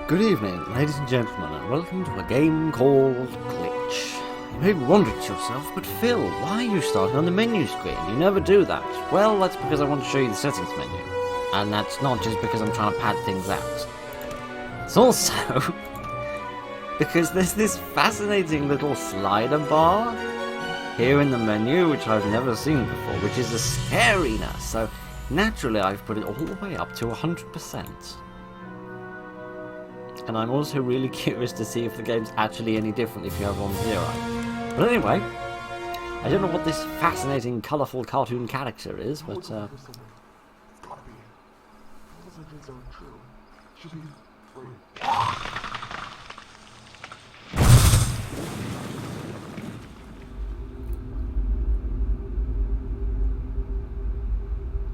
Good evening, ladies and gentlemen, and welcome to a game called Glitch. You may be wondering to yourself, but Phil, why are you starting on the menu screen? You never do that. Well, that's because I want to show you the settings menu. And that's not just because I'm trying to pad things out. It's also because there's this fascinating little slider bar here in the menu, which I've never seen before, which is a scariness. So naturally I've put it all the way up to 100%. And I'm also really curious to see if the game's actually any different if you have on 0. But anyway, I don't know what this fascinating, colourful cartoon character is, but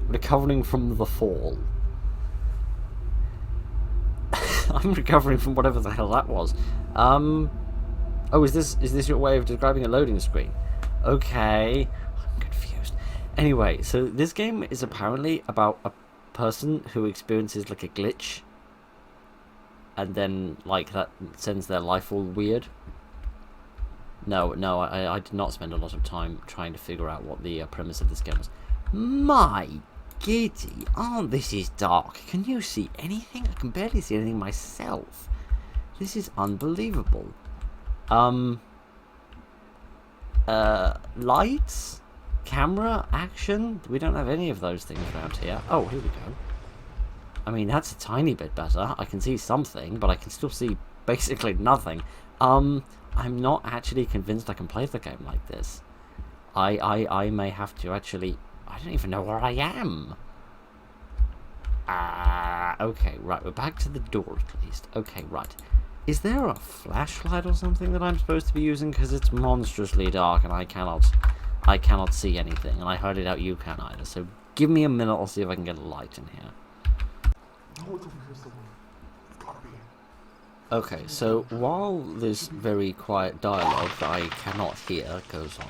recovering from the fall. I'm recovering from whatever the hell that was. Oh, is this your way of describing a loading screen? Okay, I'm confused. Anyway, so this game is apparently about a person who experiences like a glitch, and then like that sends their life all weird. No, I did not spend a lot of time trying to figure out what the premise of this game was. My giddy, oh, this is dark. Can you see anything? I can barely see anything myself. This is unbelievable. Lights? Camera? Action? We don't have any of those things around here. Oh, here we go. I mean, that's a tiny bit better. I can see something, but I can still see basically nothing. I'm not actually convinced I can play the game like this. I may have to actually... I don't even know where I am. Okay, right, we're back to the door at least. Okay, right. Is there a flashlight or something that I'm supposed to be using? Because it's monstrously dark and I cannot see anything. And I heard it out, you can't either. So give me a minute, I'll see if I can get a light in here. Okay, so while this very quiet dialogue that I cannot hear goes on,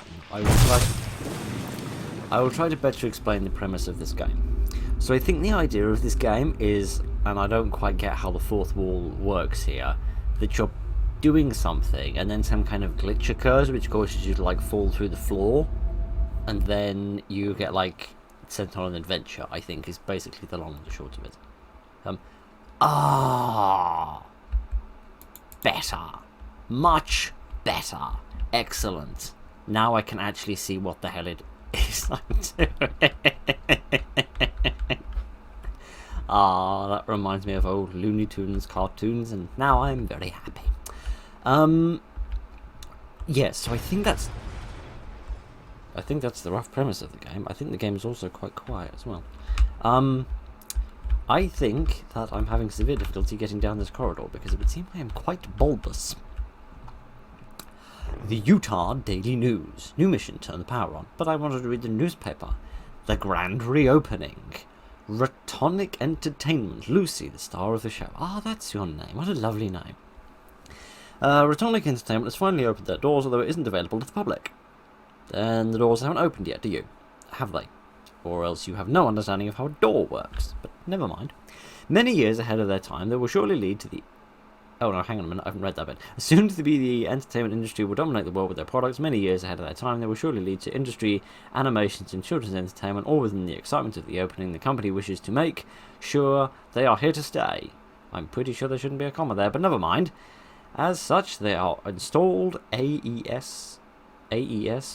I will try to better explain the premise of this game. So I think the idea of this game is, and I don't quite get how the fourth wall works here, that you're doing something and then some kind of glitch occurs which causes you to like fall through the floor, and then you get like sent on an adventure, I think is basically the long and the short of it. Better. Much better. Excellent. Now I can actually see what the hell it is I'm doing. That reminds me of old Looney Tunes cartoons, and now I'm very happy. Yes, so I think that's the rough premise of the game. I think the game is also quite quiet as well. I think that I'm having severe difficulty getting down this corridor because it would seem I am quite bulbous. The Utah Daily News. New mission, turn the power on. But I wanted to read the newspaper. The grand reopening. Retonic Entertainment. Lucy, the star of the show. Ah, that's your name. What a lovely name. Retonic Entertainment has finally opened their doors, although it isn't available to the public. Then the doors haven't opened yet, do you? Have they? Or else you have no understanding of how a door works. But never mind. Many years ahead of their time, they will surely lead to the... Oh no, hang on a minute, I haven't read that bit. Soon to be the entertainment industry will dominate the world with their products. Many years ahead of their time, they will surely lead to industry, animations and children's entertainment, all within the excitement of the opening the company wishes to make. Sure, they are here to stay. I'm pretty sure there shouldn't be a comma there, but never mind. As such, they are installed AES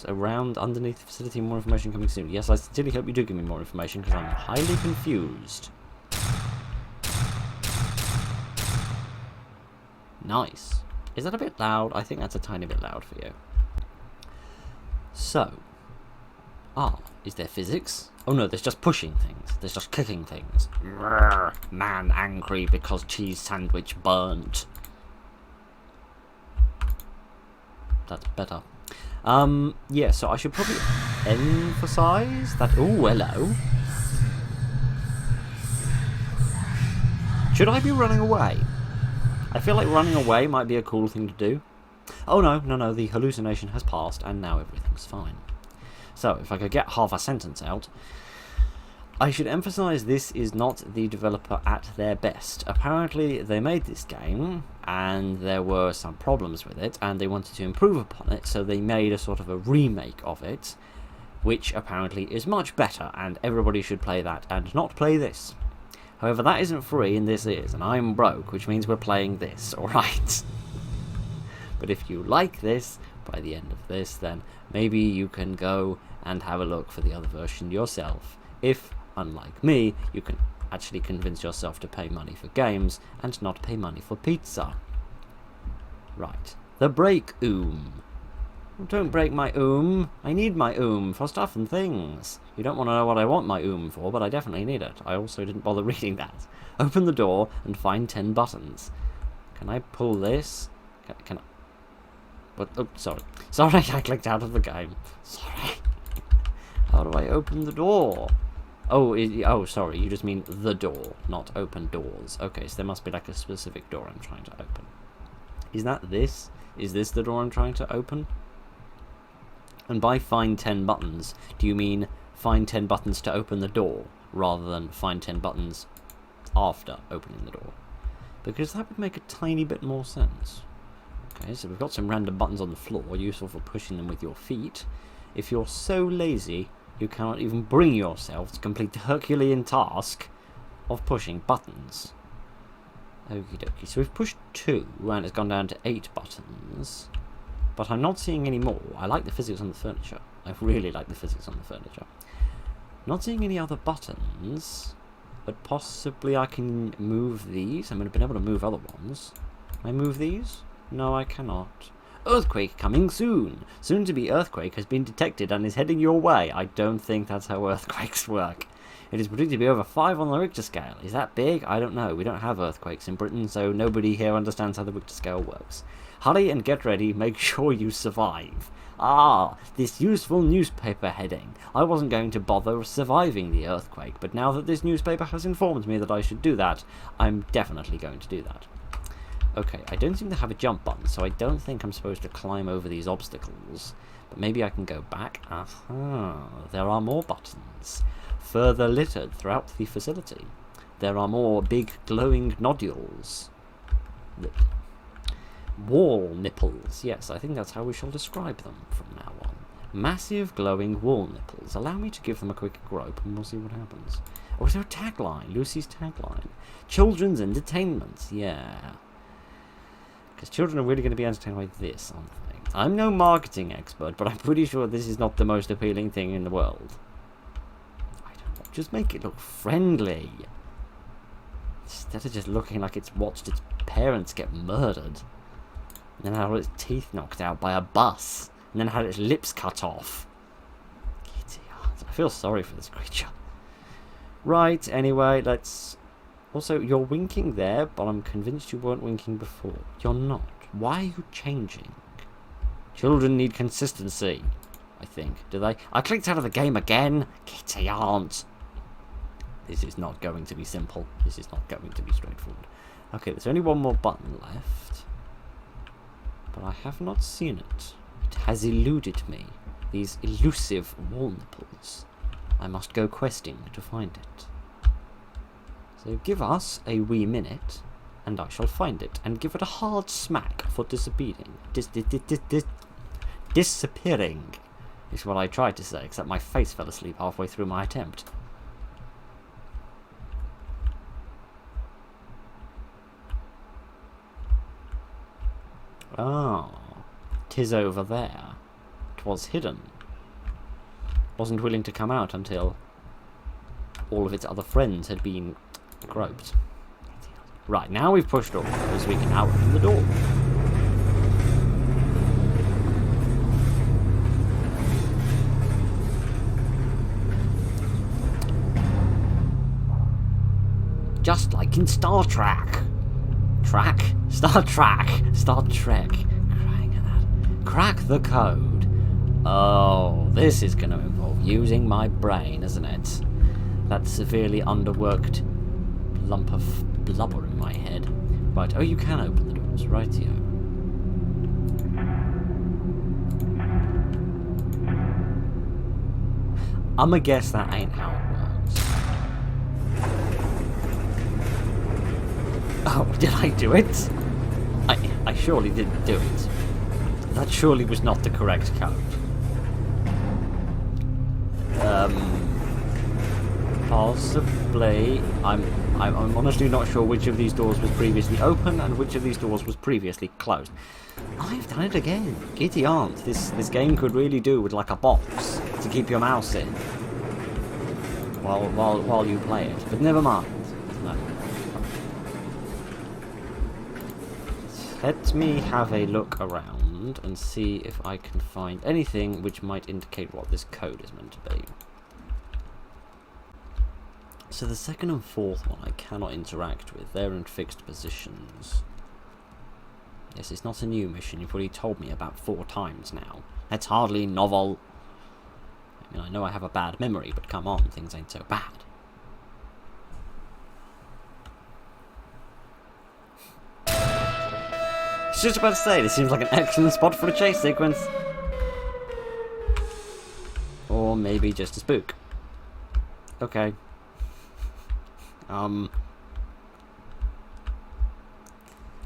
around underneath the facility. More information coming soon. Yes, I sincerely hope you do give me more information because I'm highly confused. Nice. Is that a bit loud? I think that's a tiny bit loud for you. So. Is there physics? Oh no, there's just pushing things. There's just clicking things. Man angry because cheese sandwich burnt. That's better. Yeah, so I should probably emphasize that... Oh, hello. Should I be running away? I feel like running away might be a cool thing to do. Oh no, the hallucination has passed and now everything's fine. So, if I could get half a sentence out. I should emphasise this is not the developer at their best. Apparently they made this game and there were some problems with it and they wanted to improve upon it, so they made a sort of a remake of it, which apparently is much better, and everybody should play that and not play this. However, that isn't free and this is, and I'm broke, which means we're playing this, alright? But if you like this, by the end of this, then maybe you can go and have a look for the other version yourself. If, unlike me, you can actually convince yourself to pay money for games and not pay money for pizza. Right. The break Don't break my I need my for stuff and things. You don't want to know what I want my for, but I definitely need it. I also didn't bother reading that. Open the door and find 10 buttons. Can I pull this? Can I... What? Oh, sorry. Sorry, I clicked out of the game. Sorry. How do I open the door? Oh, sorry, you just mean the door, not open doors. Okay, so there must be like a specific door I'm trying to open. Is that this? Is this the door I'm trying to open? And by find 10 buttons, do you mean find 10 buttons to open the door, rather than find 10 buttons after opening the door? Because that would make a tiny bit more sense. Okay, so we've got some random buttons on the floor, useful for pushing them with your feet. If you're so lazy, you cannot even bring yourself to complete the Herculean task of pushing buttons. Okie dokie, so we've pushed 2, and it's gone down to 8 buttons. But I'm not seeing any more. I like the physics on the furniture. I really like the physics on the furniture. Not seeing any other buttons, but possibly I can move these. I'm going to be able to move other ones. Can I move these? No, I cannot. Earthquake coming soon. Soon to be earthquake has been detected and is heading your way. I don't think that's how earthquakes work. It is predicted to be over 5 on the Richter scale. Is that big? I don't know. We don't have earthquakes in Britain, so nobody here understands how the Richter scale works. Hurry and get ready. Make sure you survive. Ah, this useful newspaper heading. I wasn't going to bother surviving the earthquake, but now that this newspaper has informed me that I should do that, I'm definitely going to do that. Okay, I don't seem to have a jump button, so I don't think I'm supposed to climb over these obstacles. But maybe I can go back. Aha, there are more buttons. Further littered throughout the facility. There are more big glowing nodules. Wall nipples. Yes, I think that's how we shall describe them from now on. Massive glowing wall nipples. Allow me to give them a quick grope and we'll see what happens. Oh, is there a tagline? Lucy's tagline. Children's entertainment. Yeah. Because children are really going to be entertained by this, aren't they? I'm no marketing expert, but I'm pretty sure this is not the most appealing thing in the world. I don't know. Just make it look friendly. Instead of just looking like it's watched its parents get murdered. And then had all its teeth knocked out by a bus. And then had its lips cut off. I feel sorry for this creature. Right, anyway, let's... Also, you're winking there, but I'm convinced you weren't winking before. You're not. Why are you changing? Children need consistency, I think. Do they? I clicked out of the game again. Kitty aunt. This is not going to be simple. This is not going to be straightforward. Okay, there's only one more button left. But I have not seen it. It has eluded me. These elusive wall nipples. I must go questing to find it. So give us a wee minute, and I shall find it, and give it a hard smack for disappearing. Disappearing is what I tried to say, except my face fell asleep halfway through my attempt. Oh, 'tis over there. 'Twas hidden. Wasn't willing to come out until all of its other friends had been groped. Right, now we've pushed all those, we can now open the door. Just like in Star Trek. Star Trek. Crying at that. Crack the code. Oh, this is going to involve using my brain, isn't it? That severely underworked lump of blubber in my head. Right, oh, you can open the doors, rightio. I'ma guess that ain't how it works. Oh, did I do it? I surely didn't do it. That surely was not the correct code. Possibly. I'm honestly not sure which of these doors was previously open and which of these doors was previously closed. I've done it again. Giddy aunt. This game could really do with like a box to keep your mouse in while you play it. But never mind. No. Let me have a look around and see if I can find anything which might indicate what this code is meant to be. So the second and fourth one I cannot interact with. They're in fixed positions. Yes, it's not a new mission. You've already told me about 4 times now. That's hardly novel. I mean, I know I have a bad memory, but come on, things ain't so bad. I was just about to say, this seems like an excellent spot for a chase sequence. Or maybe just a spook. Okay.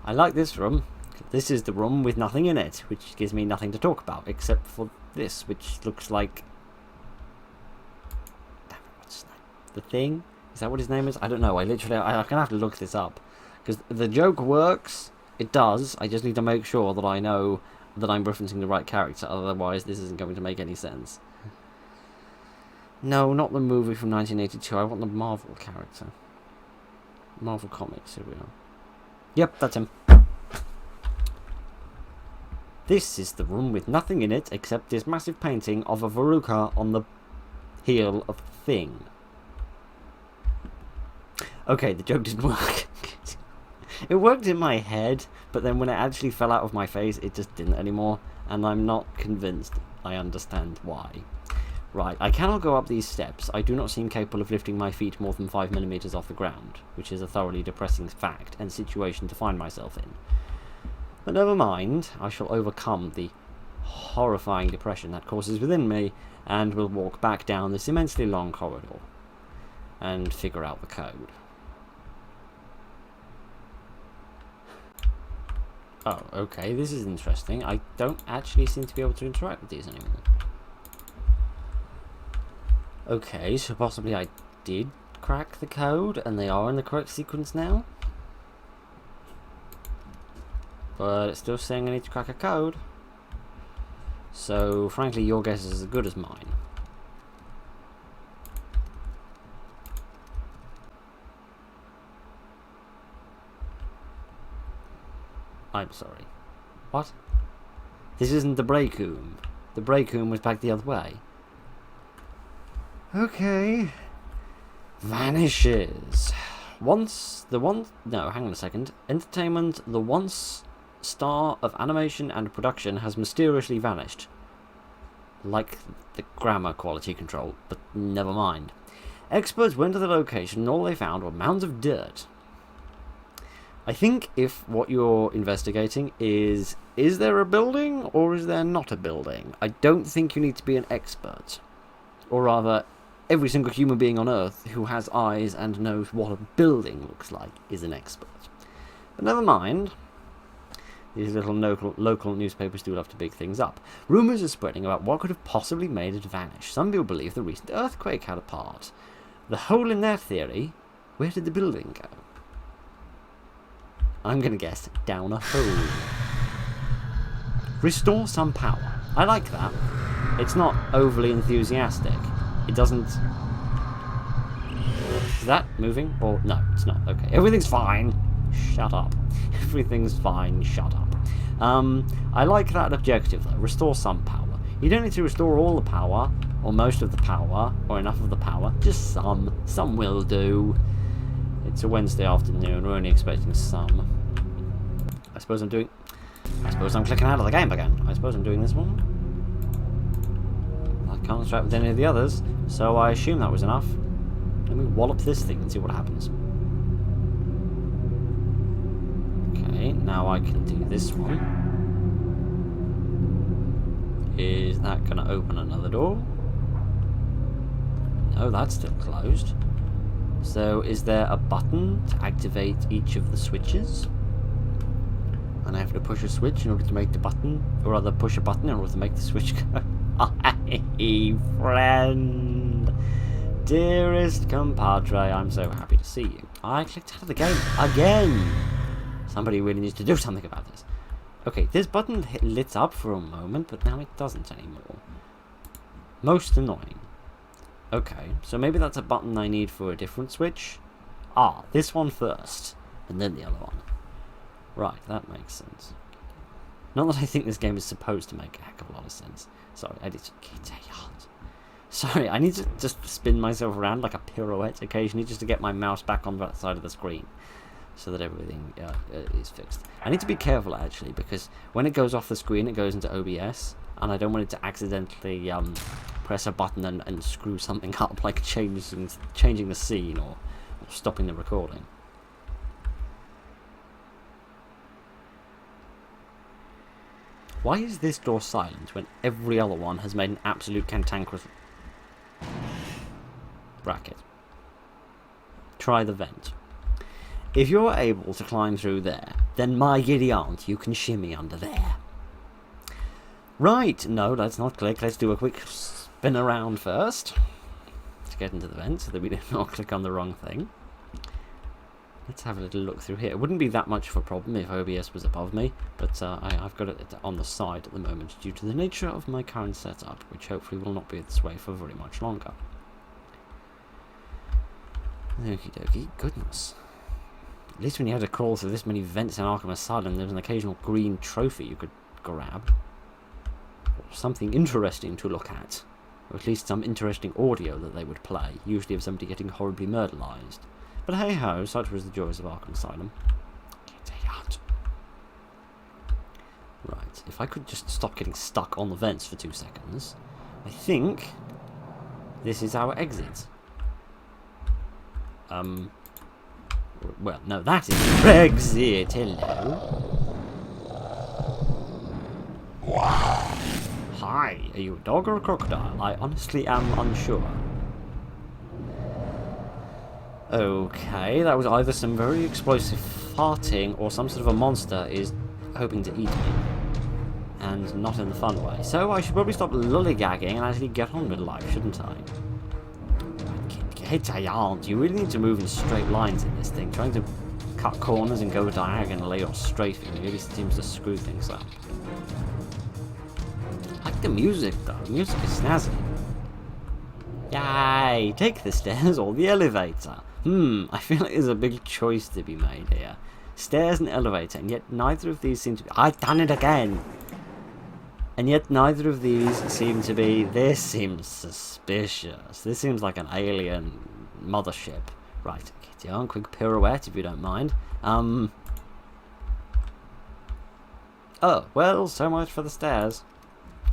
I like this room. This is the room with nothing in it, which gives me nothing to talk about, except for this, which looks like... Damn it, what's his name? The Thing? Is that what his name is? I don't know. I'm gonna have to look this up. Because the joke works. It does. I just need to make sure that I know that I'm referencing the right character, otherwise this isn't going to make any sense. No, not the movie from 1982. I want the Marvel character. Marvel Comics, here we are. Yep, that's him. This is the room with nothing in it except this massive painting of a verruca on the heel of the Thing. Okay, the joke didn't work. It worked in my head, but then when it actually fell out of my face, it just didn't anymore, and I'm not convinced I understand why. Right, I cannot go up these steps. I do not seem capable of lifting my feet more than 5 millimeters off the ground, which is a thoroughly depressing fact and situation to find myself in. But never mind, I shall overcome the horrifying depression that causes within me, and will walk back down this immensely long corridor and figure out the code. Oh, okay, this is interesting. I don't actually seem to be able to interact with these anymore. Okay, so possibly I did crack the code, and they are in the correct sequence now. But it's still saying I need to crack a code. So, frankly, your guess is as good as mine. I'm sorry. What? This isn't the break room. The break room was back the other way. Okay. Vanishes. No, hang on a second. Entertainment, the once star of animation and production, has mysteriously vanished. Like the grammar quality control, but never mind. Experts went to the location and all they found were mounds of dirt. I think if what you're investigating is there a building or is there not a building? I don't think you need to be an expert. Or rather, every single human being on Earth who has eyes and knows what a building looks like is an expert. But never mind. These little local newspapers do love to big things up. Rumours are spreading about what could have possibly made it vanish. Some people believe the recent earthquake had a part. The hole in their theory, where did the building go? I'm going to guess down a hole. Restore some power. I like that. It's not overly enthusiastic. It doesn't... Is that moving? Or no, it's not. Okay, everything's fine. Shut up. Everything's fine. Shut up. I like that objective though. Restore some power. You don't need to restore all the power, or most of the power, or enough of the power. Just some. Some will do. It's a Wednesday afternoon. We're only expecting some. I suppose I'm clicking out of the game again. I suppose I'm doing this one. I can't interact with any of the others, so I assume that was enough. Let me wallop this thing and see what happens. Okay, now I can do this one. Is that going to open another door? No, that's still closed. So is there a button to activate each of the switches? And I have to push a switch in order to make the button, or rather push a button in order to make the switch go. Hi, friend. Dearest compadre, I'm so happy to see you. I clicked out of the game again. Somebody really needs to do something about this. Okay, this button lit up for a moment, but now it doesn't anymore. Most annoying. Okay, so maybe that's a button I need for a different switch. Ah, this one first, and then the other one. Right, that makes sense. Not that I think this game is supposed to make a heck of a lot of sense. Sorry, I did. Sorry, I need to just spin myself around like a pirouette occasionally just to get my mouse back on that side of the screen, so that everything is fixed. I need to be careful actually, because when it goes off the screen, it goes into OBS, and I don't want it to accidentally press a button and screw something up, like changing the scene or stopping the recording. Why is this door silent when every other one has made an absolute cantankerous bracket? Try the vent. If you're able to climb through there, then my giddy aunt, you can shimmy under there. Right, no, let's not click. Let's do a quick spin around first to get into the vent so that we do not click on the wrong thing. Let's have a little look through here. It wouldn't be that much of a problem if OBS was above me, but I've got it on the side at the moment due to the nature of my current setup, which hopefully will not be this way for very much longer. Okie dokie, goodness. At least when you had to crawl through this many vents in Arkham Asylum, there was an occasional green trophy you could grab. Or something interesting to look at. Or at least some interesting audio that they would play, usually of somebody getting horribly murderized. But hey ho, such was the joys of Arkham Asylum. Right, if I could just stop getting stuck on the vents for 2 seconds, I think this is our exit. Well, no, that is Brexit. Hello. Hi, are you a dog or a crocodile? I honestly am unsure. Okay, that was either some very explosive farting or some sort of a monster is hoping to eat me. And not in the fun way. So I should probably stop lollygagging and actually get on with life, shouldn't I? You really need to move in straight lines in this thing. Trying to cut corners and go diagonally or strafing really seems to screw things up. I like the music though. The music is snazzy. Yay! Take the stairs or the elevator. I feel like there's a big choice to be made here. Stairs and elevator, and yet neither of these seem to be... I've done it again! And yet neither of these seem to be... This seems suspicious. This seems like an alien mothership. Right, get on, quick pirouette if you don't mind. Oh, well, so much for the stairs.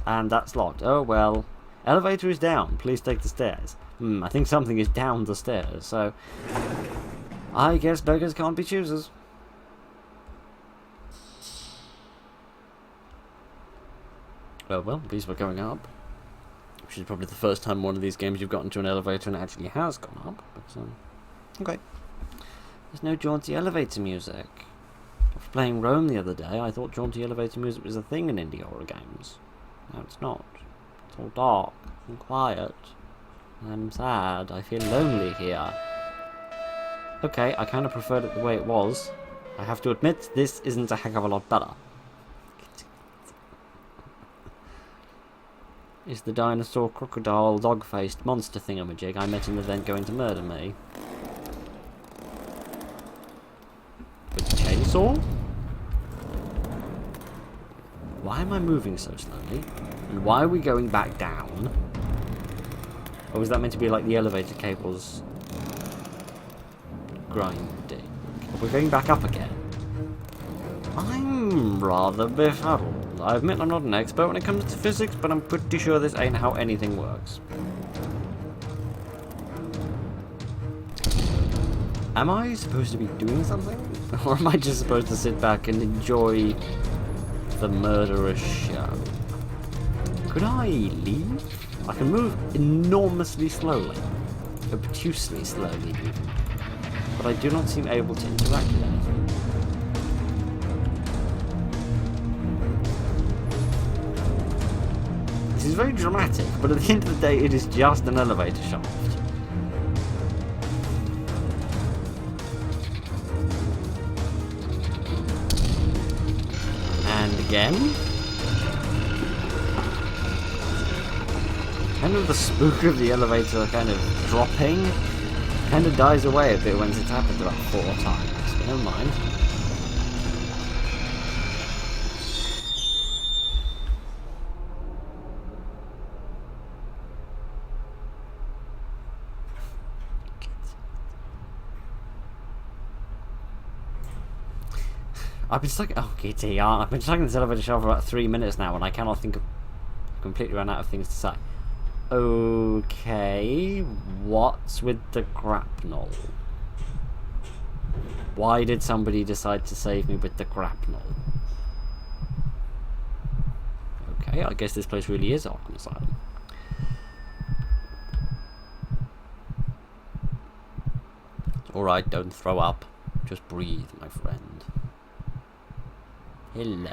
And that's locked. Oh, well. Elevator is down. Please take the stairs. I think something is down the stairs, so... I guess beggars can't be choosers. Well, at least we're going up. Which is probably the first time one of these games you've gotten to an elevator and it actually has gone up. But, okay. There's no jaunty elevator music. After playing Rome the other day, I thought jaunty elevator music was a thing in indie horror games. No, it's not. It's all dark and quiet. I'm sad. I feel lonely here. Okay, I kind of preferred it the way it was. I have to admit, this isn't a heck of a lot better. Is the dinosaur, crocodile, dog-faced monster thingamajig I met in the vent going to murder me? With the chainsaw? Why am I moving so slowly? And why are we going back down? Or was that meant to be like the elevator cables grinding? We're going back up again. I'm rather befuddled. I admit I'm not an expert when it comes to physics, but I'm pretty sure this ain't how anything works. Am I supposed to be doing something? Or am I just supposed to sit back and enjoy the murderous show? Could I leave? I can move enormously slowly. obtusely slowly even. But I do not seem able to interact with anything. This is very dramatic, but at the end of the day, it is just an elevator shaft. And again. Kind of the spook of the elevator kind of dropping kind of dies away a bit once it's happened about 4 times, but never mind. I've been stuck. Oh, Kitty, I've been stuck in this elevator shaft for about 3 minutes now, and I cannot think of. Completely run out of things to say. Okay, what's with the grapnel? Why did somebody decide to save me with the grapnel? Okay, I guess this place really is Arkham Asylum. Alright, don't throw up. Just breathe, my friend. Hello.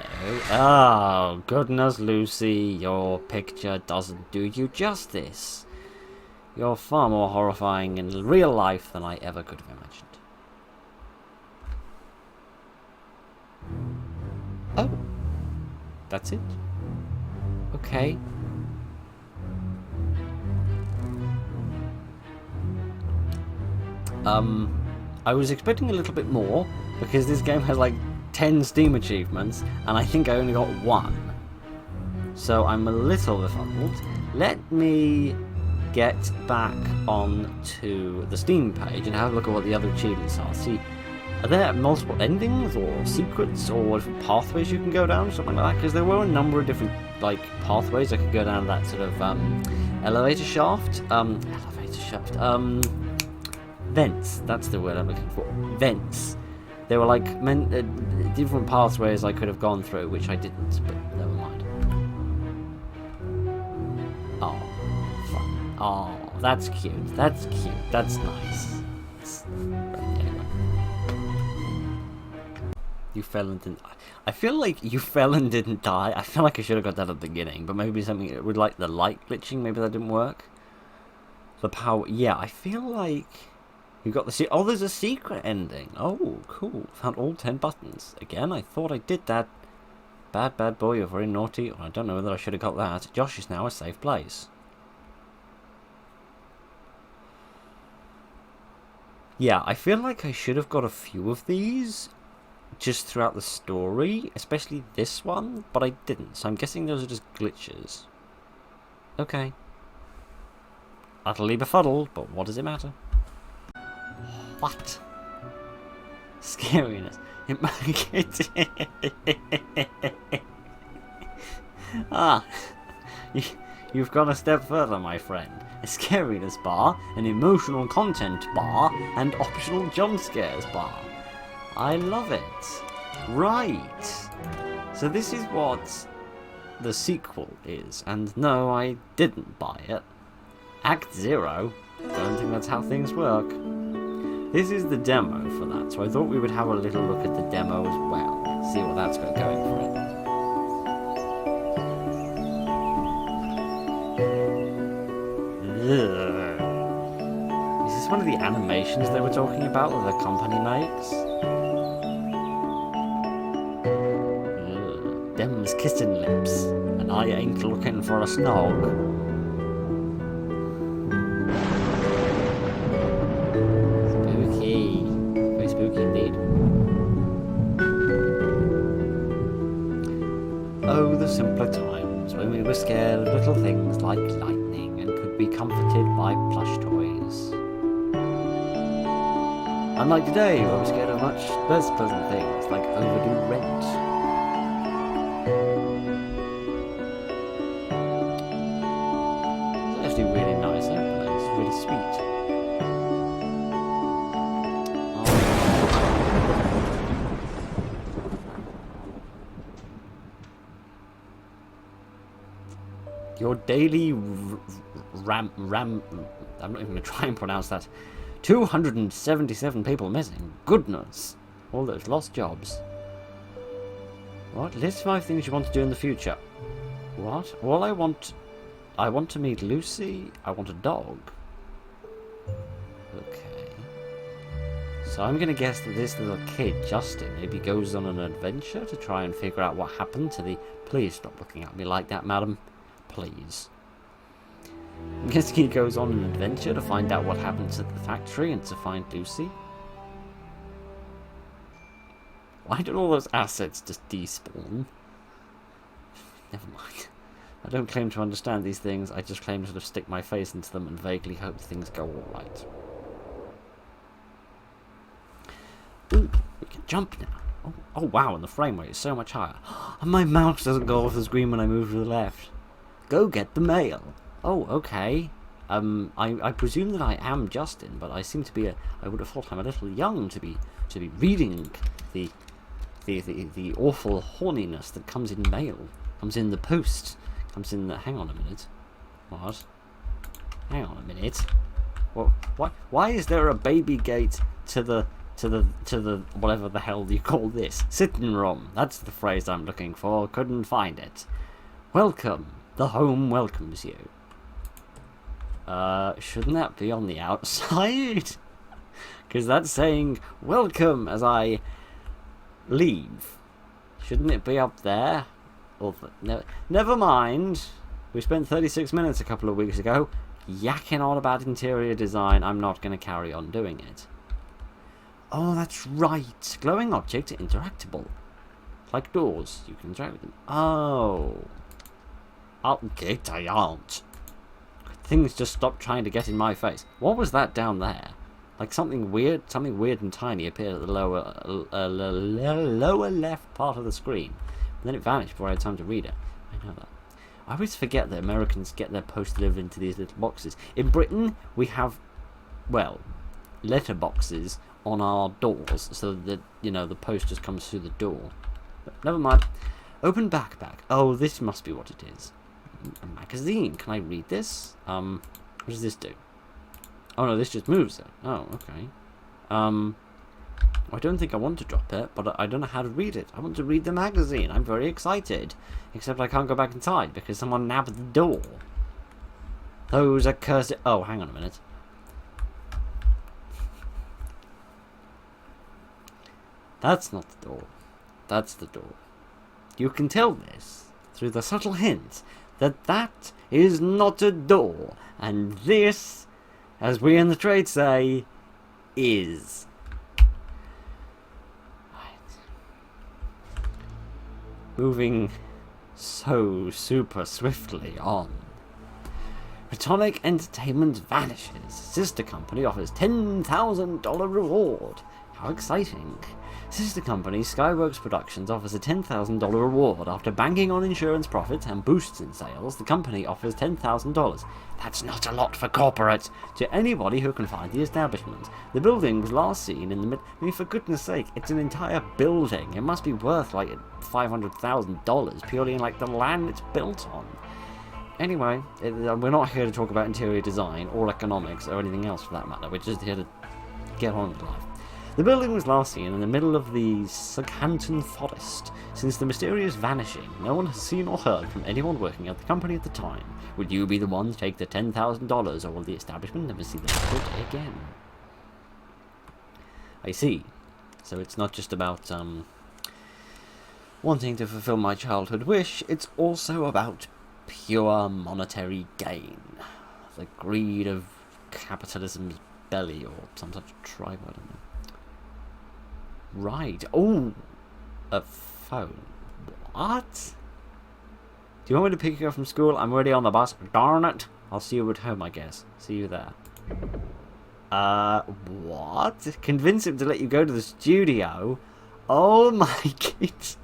Oh, goodness, Lucy, your picture doesn't do you justice. You're far more horrifying in real life than I ever could have imagined. Oh. That's it? Okay. I was expecting a little bit more, because this game has like 10 Steam achievements, and I think I only got 1. So I'm a little befuddled. Let me get back onto the Steam page and have a look at what the other achievements are. See, are there multiple endings or secrets or different pathways you can go down, something like that? Because there were a number of different like pathways I could go down that sort of elevator shaft. Vents. That's the word I'm looking for. Vents. There were like different pathways I could have gone through, which I didn't, but never mind. Oh, fun. Oh, that's cute. That's cute. That's nice. Anyway. You fell and didn't. I feel like you fell and didn't die. I feel like I should have got that at the beginning, but maybe something with like the light glitching. Maybe that didn't work. The power. Yeah, I feel like. You got the oh, there's a secret ending. Oh, cool. Found all 10 buttons. Again, I thought I did that. Bad boy, you're very naughty. I don't know whether I should have got that. Josh is now a safe place. Yeah, I feel like I should have got a few of these just throughout the story, especially this one, but I didn't. So I'm guessing those are just glitches. Okay. Utterly befuddled, but what does it matter? What? Scariness. It might you've gone a step further, my friend. A scariness bar, an emotional content bar, and optional jump scares bar. I love it. Right. So this is what the sequel is, and no, I didn't buy it. Act 0? Don't think that's how things work. This is the demo for that, so I thought we would have a little look at the demo as well. See what that's got going for it. Ugh. Is this one of the animations they were talking about that the company makes? Ugh. Them's kissing lips, and I ain't looking for a snog. Oh, the simpler times when we were scared of little things like lightning and could be comforted by plush toys. Unlike today, where we're scared of much less pleasant things like overdue rent. It's actually really nice opening. It's really sweet. Your daily I'm not even going to try and pronounce that. 277 people missing. Goodness. All those lost jobs. What? List 5 things you want to do in the future. What? Well, I want to meet Lucy. I want a dog. Okay. So I'm going to guess that this little kid, Justin, maybe goes on an adventure to try and figure out what happened to the... Please stop looking at me like that, madam. Please. I'm guessing he goes on an adventure to find out what happens at the factory and to find Lucy. Why did all those assets just despawn? Never mind. I don't claim to understand these things, I just claim to sort of stick my face into them and vaguely hope things go alright. Ooh, we can jump now. Oh wow, and the frame rate is so much higher. And my mouse doesn't go off the screen when I move to the left. Go get the mail. Oh, okay. I presume that I am Justin, but I seem to be I would have thought I'm a little young to be reading the awful horniness that comes in mail, comes in the post, comes in the... Hang on a minute. What? Hang on a minute. Well, why is there a baby gate to the whatever the hell you call this? Sitting room. That's the phrase I'm looking for. Couldn't find it. Welcome. The home welcomes you. Shouldn't that be on the outside? Because that's saying welcome as I leave. Shouldn't it be up there? Never mind. We spent 36 minutes a couple of weeks ago yakking on about interior design. I'm not going to carry on doing it. Oh, that's right. Glowing objects are interactable. Like doors. You can interact with them. Oh. I'll get I aren't. Things just stopped trying to get in my face. What was that down there? Like something weird and tiny appeared at the lower left part of the screen. And then it vanished before I had time to read it. I know that. I always forget that Americans get their post delivered into these little boxes. In Britain, we have, well, letter boxes on our doors, so that, you know, the post just comes through the door. But never mind. Open backpack. Oh, this must be what it is. A magazine. Can I read this? What does this do? Oh no, this just moves it. Oh, okay. I don't think I want to drop it, but I don't know how to read it. I want to read the magazine. I'm very excited. Except I can't go back inside because someone nabbed the door. Those accursed... Oh, hang on a minute. That's not the door. That's the door. You can tell this through the subtle hint that is not a door, and this, as we in the trade say, is. Right. Moving so super swiftly on. Retonic Entertainment vanishes. Sister company offers $10,000 reward. How exciting. Sister company Skyworks Productions offers a $10,000 reward after banking on insurance profits and boosts in sales. The company offers $10,000. That's not a lot for corporate. To anybody who can find the establishment. The building was last seen in the mid... I mean, for goodness sake, it's an entire building. It must be worth like $500,000 purely in like the land it's built on. Anyway, we're not here to talk about interior design or economics or anything else for that matter. We're just here to get on with life. The building was last seen in the middle of the Sughanton Forest. Since the mysterious vanishing, no one has seen or heard from anyone working at the company at the time. Would you be the one to take the $10,000, or will the establishment never see the light of day again? I see. So it's not just about wanting to fulfill my childhood wish, it's also about pure monetary gain. The greed of capitalism's belly, or some such tribe, I don't know. Right. Oh, a phone. What? Do you want me to pick you up from school? I'm already on the bus. Darn it. I'll see you at home, I guess. See you there. What? Convince him to let you go to the studio? Oh my goodness.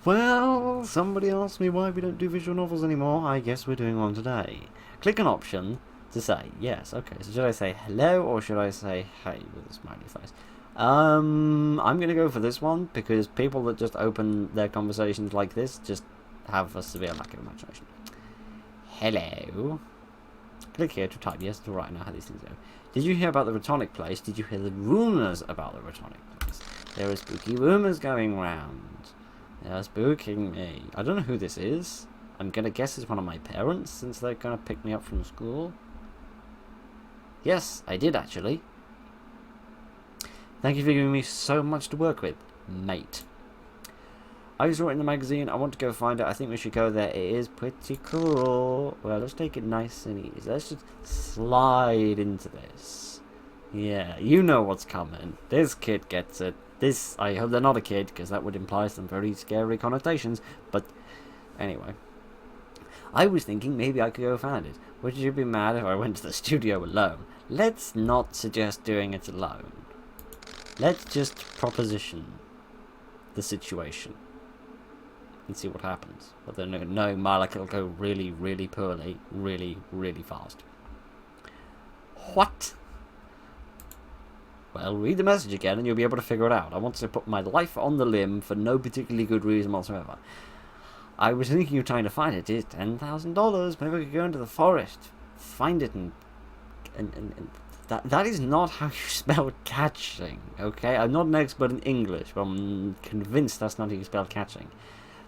Well, somebody asked me why we don't do visual novels anymore. I guess we're doing one today. Click an option to say yes. Okay, so should I say hello or should I say hey with a smiley face? I'm gonna go for this one because people that just open their conversations like this just have a severe lack of imagination. Hello. Click here to type. Yes, to right now how these things go. Did you hear about the Retonic place? Did you hear the rumours about the Retonic place? There are spooky rumours going round. They are spooking me. I don't know who this is. I'm gonna guess it's one of my parents since they're gonna pick me up from school. Yes, I did actually. Thank you for giving me so much to work with, mate. I saw it in the magazine. I want to go find it. I think we should go there. It is pretty cool. Well, let's take it nice and easy. Let's just slide into this. Yeah, you know what's coming. This kid gets it. This, I hope they're not a kid, because that would imply some very scary connotations. But, anyway. I was thinking maybe I could go find it. Would you be mad if I went to the studio alone? Let's not suggest doing it alone. Let's just proposition the situation and see what happens. But then knowing my luck, it'll go really, really poorly, really, really fast. What? Well, read the message again and you'll be able to figure it out. I want to put my life on the limb for no particularly good reason whatsoever. I was thinking of trying to find it. It's $10,000. Maybe we could go into the forest, find it, and that is not how you spell catching. Okay, I'm not an expert in English, but I'm convinced that's not how you spell catching.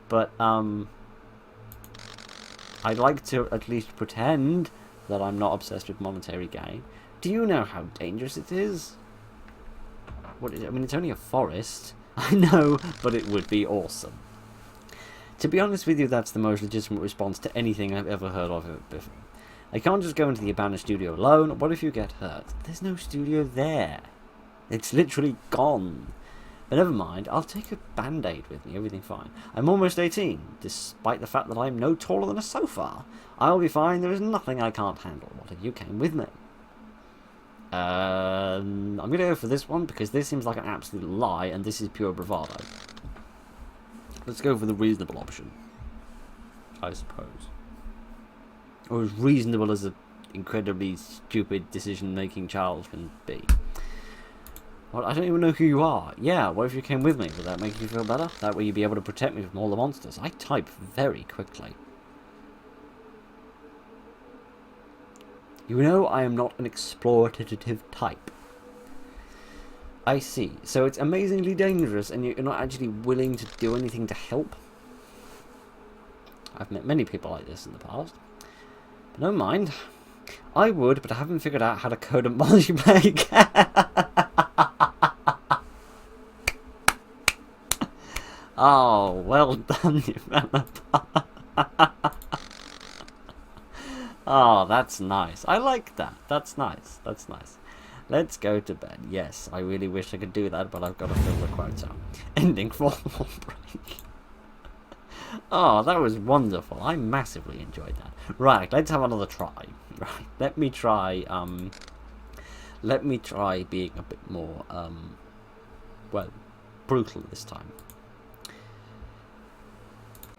But I'd like to at least pretend that I'm not obsessed with monetary gain. Do you know how dangerous it is? What is it? I mean, it's only a forest. I know, but it would be awesome. To be honest with you, that's the most legitimate response to anything I've ever heard of before. I can't just go into the abandoned studio alone. What if you get hurt? There's no studio there. It's literally gone. But never mind, I'll take a band-aid with me, everything fine. I'm almost 18, despite the fact that I'm no taller than a sofa. I'll be fine, there is nothing I can't handle. What if you came with me? I'm going to go for this one, because this seems like an absolute lie, and this is pure bravado. Let's go for the reasonable option, I suppose. Or as reasonable as an incredibly stupid decision-making child can be. Well, I don't even know who you are. Yeah, what if you came with me? Would that make you feel better? That way you'd be able to protect me from all the monsters. I type very quickly. You know I am not an exploitative type. I see. So it's amazingly dangerous and you're not actually willing to do anything to help? I've met many people like this in the past. But never mind. I would, but I haven't figured out how to code a multiplayer. Oh, well done, developer. Oh, that's nice. I like that. That's nice. That's nice. Let's go to bed. Yes, I really wish I could do that, but I've got to fill the quotes out. Ending formal break. Oh, that was wonderful. I massively enjoyed that. Right, let's have another try. Right, let me try being a bit more, well, brutal this time.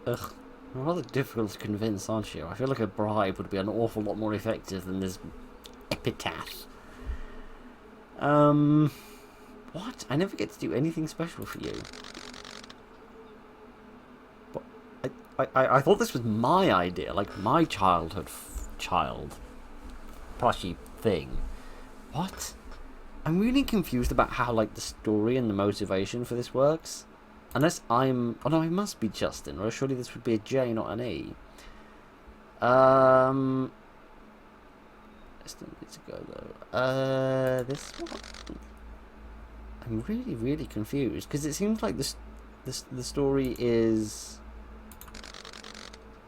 Ugh, you're rather difficult to convince, aren't you? I feel like a bribe would be an awful lot more effective than this epitaph. What? I never get to do anything special for you. I thought this was my idea, like my childhood plushie thing. What? I'm really confused about how, like, the story and the motivation for this works. Unless I'm... Oh no, I must be Justin, or surely this would be a J, not an E. Still need to go, though. This one? I'm really, really confused, because it seems like the story is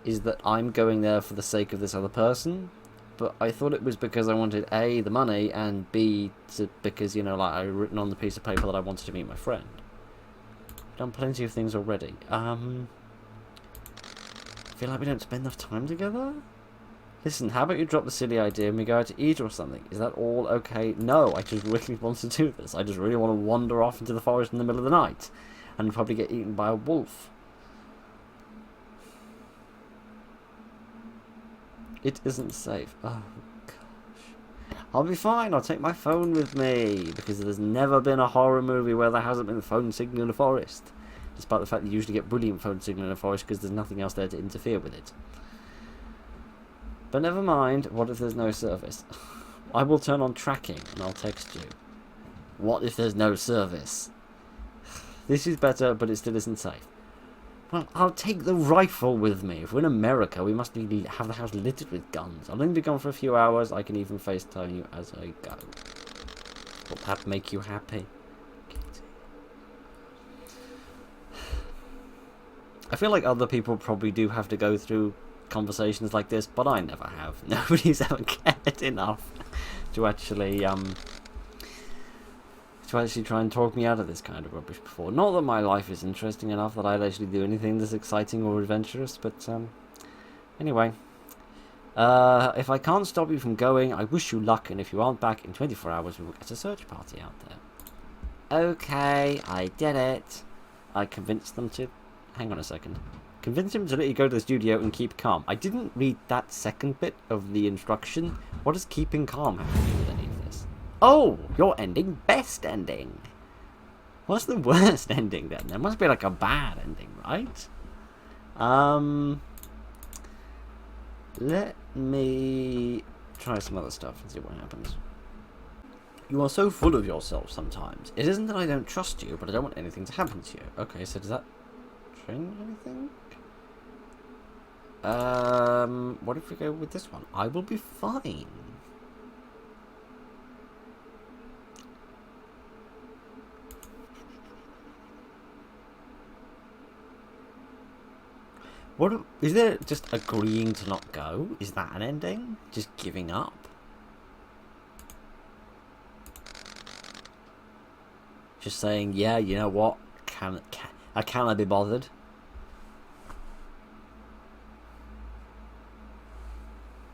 that I'm going there for the sake of this other person, but I thought it was because I wanted A, the money, and B, because, you know, like, I'd written on the piece of paper that I wanted to meet my friend. I've done plenty of things already. I feel like we don't spend enough time together? Listen, how about you drop the silly idea and we go out to eat or something? Is that all okay? No, I just really want to do this. I just really want to wander off into the forest in the middle of the night and probably get eaten by a wolf. It isn't safe. Oh, gosh. I'll be fine. I'll take my phone with me. Because there's never been a horror movie where there hasn't been a phone signal in a forest. Despite the fact that you usually get brilliant phone signal in a forest because there's nothing else there to interfere with it. But never mind. What if there's no service? I will turn on tracking and I'll text you. What if there's no service? This is better, but it still isn't safe. Well, I'll take the rifle with me. If we're in America, we must have the house littered with guns. I'll only be gone for a few hours. I can even FaceTime you as I go. Will that make you happy? I feel like other people probably do have to go through conversations like this, but I never have. Nobody's ever cared enough to actually try and talk me out of this kind of rubbish before. Not that my life is interesting enough that I'd actually do anything that's exciting or adventurous, but anyway. If I can't stop you from going, I wish you luck, and if you aren't back in 24 hours, we will get a search party out there. Okay, I did it. I convinced them to... Hang on a second. Convince him to let you go to the studio and keep calm. I didn't read that second bit of the instruction. What does keeping calm have to do with any of this? Oh, your ending, best ending. What's the worst ending then? There must be like a bad ending, right? Let me try some other stuff and see what happens. You are so full of yourself sometimes. It isn't that I don't trust you, but I don't want anything to happen to you. Okay, so does that change anything? What if we go with this one? I will be fine. What is there? Just agreeing to not go? Is that an ending? Just giving up? Just saying, yeah, you know what? I cannot be bothered.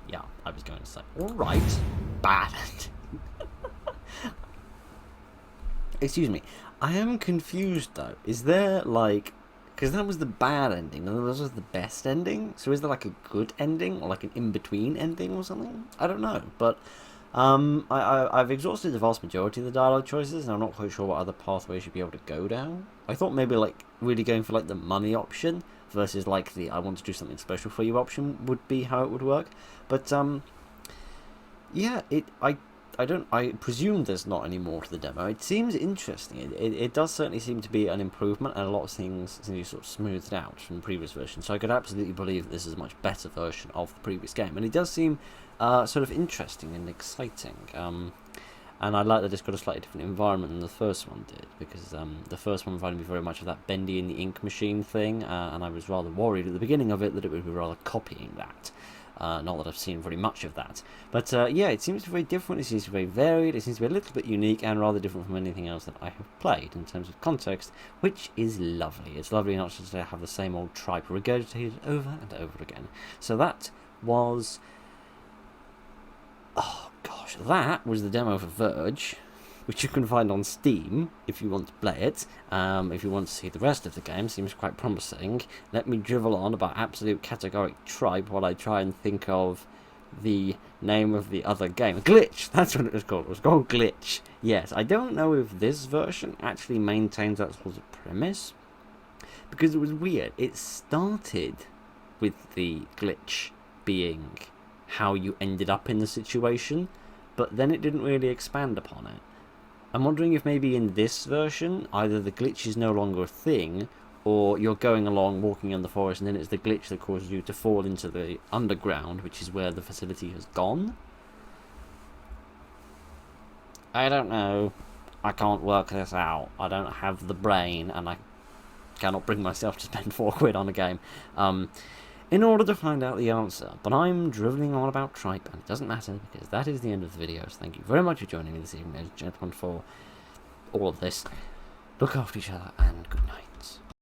Yeah, I was going to say, alright, bad. Excuse me. I am confused though. Is there like... Because that was the bad ending, and this was the best ending. So is there like a good ending, or like an in-between ending or something? I don't know, but I've exhausted the vast majority of the dialogue choices, and I'm not quite sure what other pathway you should be able to go down. I thought maybe like really going for like the money option versus like the I want to do something special for you option would be how it would work. But yeah, I presume there's not any more to the demo. It seems interesting. It does certainly seem to be an improvement, and a lot of things seem to be sort of smoothed out from the previous version. So I could absolutely believe that this is a much better version of the previous game. And it does seem sort of interesting and exciting. And I like that it's got a slightly different environment than the first one did, because the first one reminded me very much of that Bendy and the Ink Machine thing, and I was rather worried at the beginning of it that it would be rather copying that. Not that I've seen very much of that. But yeah, it seems to be very different, it seems to be very varied, it seems to be a little bit unique and rather different from anything else that I have played in terms of context, which is lovely. It's lovely not just to have the same old tripe regurgitated over and over again. So that was... Oh gosh, that was the demo for Verge, which you can find on Steam if you want to play it. If you want to see the rest of the game, seems quite promising. Let me drivel on about absolute categoric tripe while I try and think of the name of the other game. Glitch! That's what it was called. It was called Glitch. Yes, I don't know if this version actually maintains that sort of premise, because it was weird. It started with the glitch being how you ended up in the situation, but then it didn't really expand upon it. I'm wondering if maybe in this version, either the glitch is no longer a thing, or you're going along, walking in the forest, and then it's the glitch that causes you to fall into the underground, which is where the facility has gone. I don't know. I can't work this out. I don't have the brain, and I cannot bring myself to spend £4 on a game. In order to find out the answer. But I'm driveling on about tripe, and it doesn't matter, because that is the end of the video. So thank you very much for joining me this evening, ladies and gentlemen, for all of this. Look after each other, and good night.